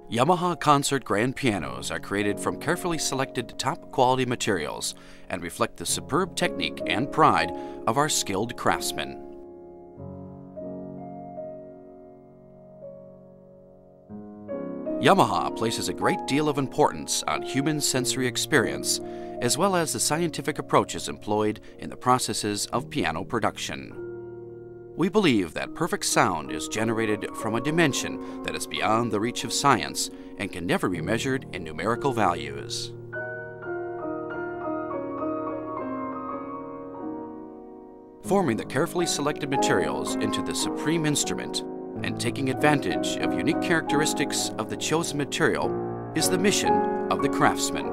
Yamaha concert grand pianos are created from carefully selected top-quality materials and reflect the superb technique and pride of our skilled craftsmen. Yamaha places a great deal of importance on human sensory experience, as well as the scientific approaches employed in the processes of piano production. We believe that perfect sound is generated from a dimension that is beyond the reach of science and can never be measured in numerical values. Forming the carefully selected materials into the supreme instrument and taking advantage of unique characteristics of the chosen material is the mission of the craftsman.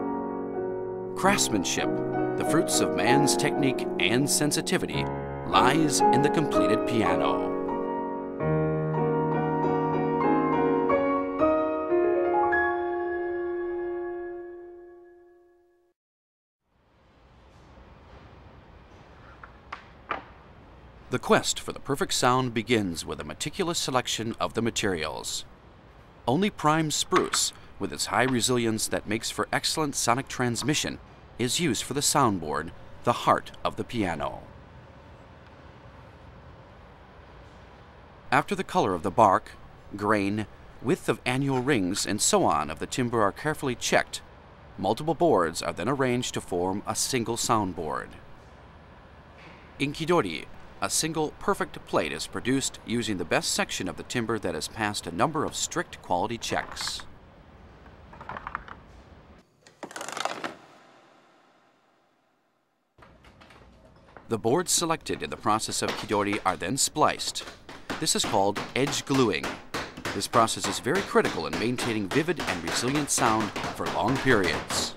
Craftsmanship, the fruits of man's technique and sensitivity, lies in the completed piano. The quest for the perfect sound begins with a meticulous selection of the materials. Only prime spruce, with its high resilience that makes for excellent sonic transmission, is used for the soundboard, the heart of the piano. After the color of the bark, grain, width of annual rings, and so on of the timber are carefully checked, multiple boards are then arranged to form a single soundboard. In kidori, a single perfect plate is produced using the best section of the timber that has passed a number of strict quality checks. The boards selected in the process of kidori are then spliced. This is called edge gluing. This process is very critical in maintaining vivid and resilient sound for long periods.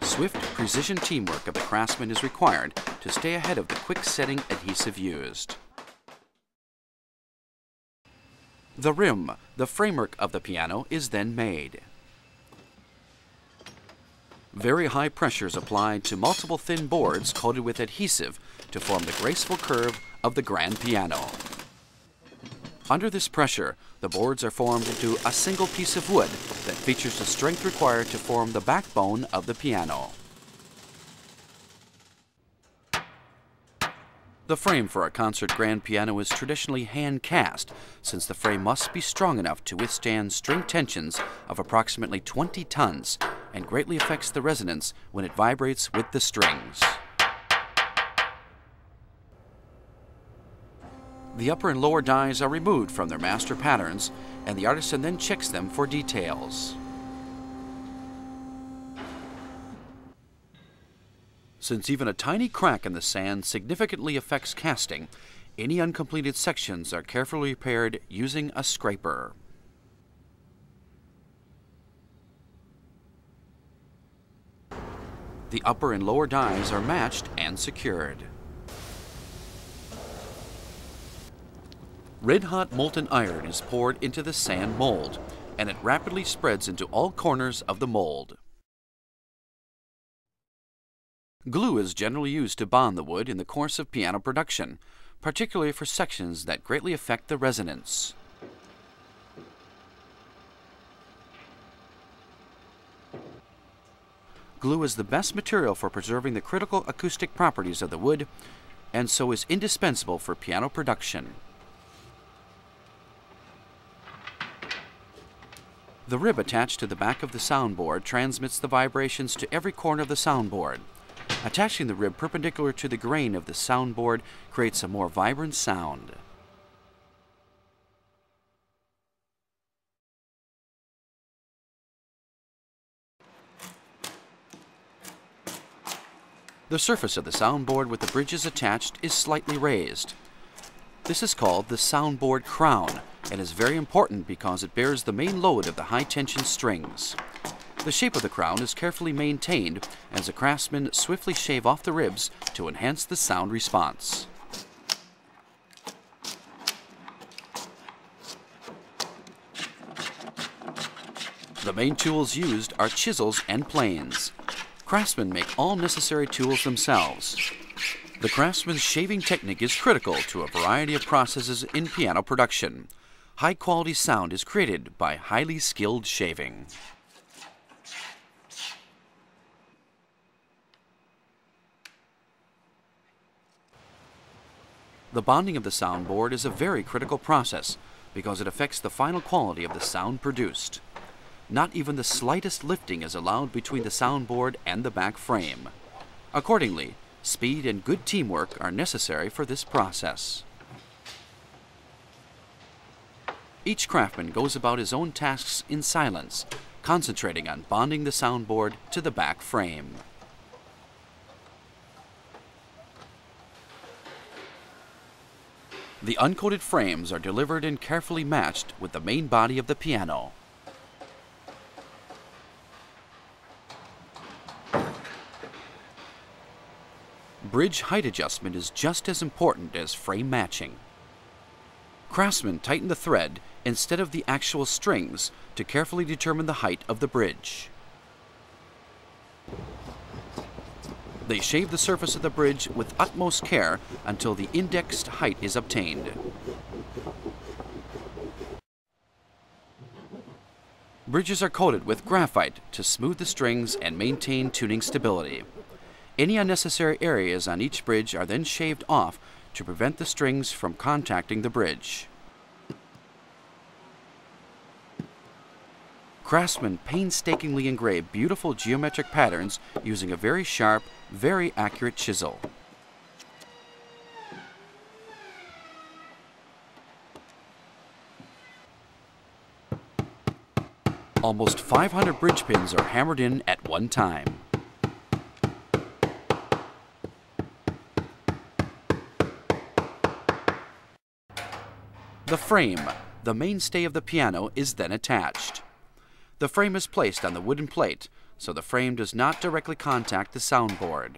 Swift precision teamwork of the craftsman is required to stay ahead of the quick-setting adhesive used. The rim, the framework of the piano, is then made. Very high pressure is applied to multiple thin boards coated with adhesive to form the graceful curve of the grand piano. Under this pressure, the boards are formed into a single piece of wood that features the strength required to form the backbone of the piano. The frame for a concert grand piano is traditionally hand-cast, since the frame must be strong enough to withstand string tensions of approximately 20 tons and greatly affects the resonance when it vibrates with the strings. The upper and lower dies are removed from their master patterns, and the artisan then checks them for details. Since even a tiny crack in the sand significantly affects casting, any uncompleted sections are carefully repaired using a scraper. The upper and lower dies are matched and secured. Red-hot molten iron is poured into the sand mold, and it rapidly spreads into all corners of the mold. Glue is generally used to bond the wood in the course of piano production, particularly for sections that greatly affect the resonance. Glue is the best material for preserving the critical acoustic properties of the wood, and so is indispensable for piano production. The rib attached to the back of the soundboard transmits the vibrations to every corner of the soundboard. Attaching the rib perpendicular to the grain of the soundboard creates a more vibrant sound. The surface of the soundboard with the bridges attached is slightly raised. This is called the soundboard crown and is very important because it bears the main load of the high-tension strings. The shape of the crown is carefully maintained as the craftsmen swiftly shave off the ribs to enhance the sound response. The main tools used are chisels and planes. Craftsmen make all necessary tools themselves. The craftsman's shaving technique is critical to a variety of processes in piano production. high-quality sound is created by highly skilled shaving. The bonding of the soundboard is a very critical process because it affects the final quality of the sound produced. Not even the slightest lifting is allowed between the soundboard and the back frame. Accordingly, speed and good teamwork are necessary for this process. Each craftsman goes about his own tasks in silence, concentrating on bonding the soundboard to the back frame. The uncoated frames are delivered and carefully matched with the main body of the piano. Bridge height adjustment is just as important as frame matching. Craftsmen tighten the thread instead of the actual strings to carefully determine the height of the bridge. They shave the surface of the bridge with utmost care until the indexed height is obtained. Bridges are coated with graphite to smooth the strings and maintain tuning stability. Any unnecessary areas on each bridge are then shaved off to prevent the strings from contacting the bridge. Craftsmen painstakingly engrave beautiful geometric patterns using a very sharp, very accurate chisel. Almost 500 bridge pins are hammered in at one time. The frame, the mainstay of the piano, is then attached. The frame is placed on the wooden plate, so the frame does not directly contact the soundboard.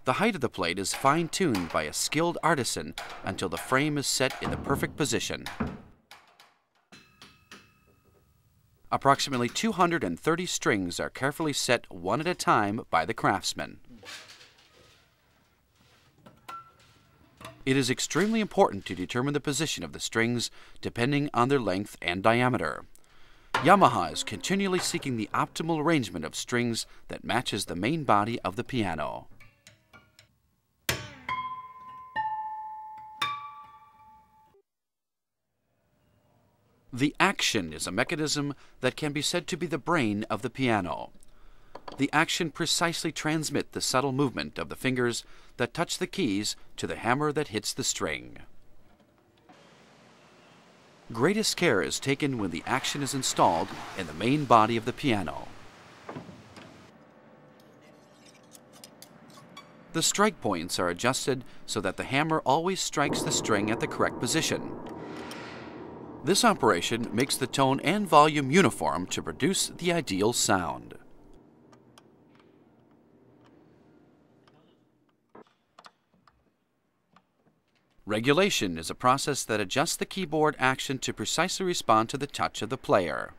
The height of the plate is fine-tuned by a skilled artisan until the frame is set in the perfect position. Approximately 230 strings are carefully set one at a time by the craftsman. It is extremely important to determine the position of the strings depending on their length and diameter. Yamaha is continually seeking the optimal arrangement of strings that matches the main body of the piano. The action is a mechanism that can be said to be the brain of the piano. The action precisely transmits the subtle movement of the fingers that touch the keys to the hammer that hits the string. Greatest care is taken when the action is installed in the main body of the piano. The strike points are adjusted so that the hammer always strikes the string at the correct position. This operation makes the tone and volume uniform to produce the ideal sound. Regulation is a process that adjusts the keyboard action to precisely respond to the touch of the player.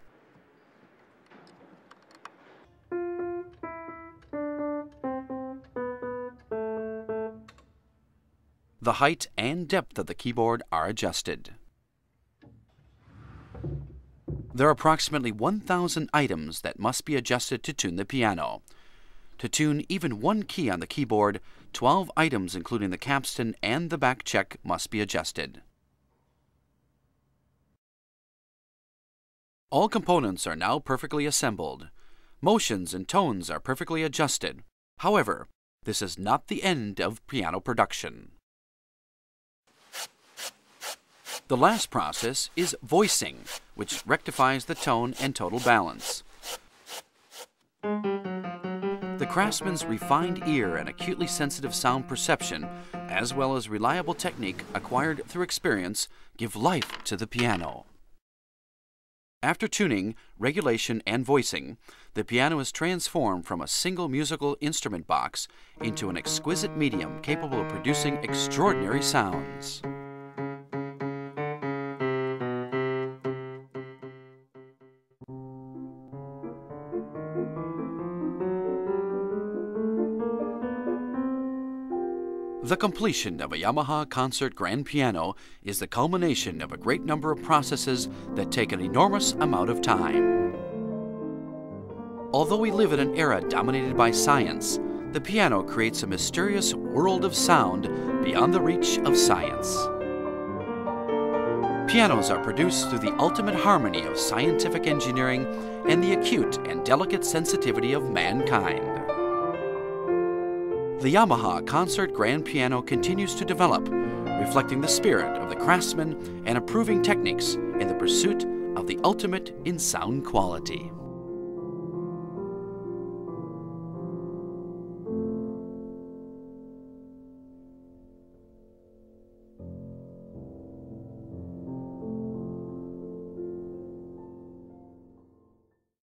The height and depth of the keyboard are adjusted. There are approximately 1,000 items that must be adjusted to tune the piano. To tune even one key on the keyboard, 12 items including the capstan and the back check must be adjusted. All components are now perfectly assembled. Motions and tones are perfectly adjusted. However, this is not the end of piano production. The last process is voicing, which rectifies the tone and total balance. The craftsman's refined ear and acutely sensitive sound perception, as well as reliable technique acquired through experience, give life to the piano. After tuning, regulation, and voicing, the piano is transformed from a single musical instrument box into an exquisite medium capable of producing extraordinary sounds. The completion of a Yamaha concert grand piano is the culmination of a great number of processes that take an enormous amount of time. Although we live in an era dominated by science, the piano creates a mysterious world of sound beyond the reach of science. Pianos are produced through the ultimate harmony of scientific engineering and the acute and delicate sensitivity of mankind. The Yamaha Concert Grand Piano continues to develop, reflecting the spirit of the craftsman and improving techniques in the pursuit of the ultimate in sound quality.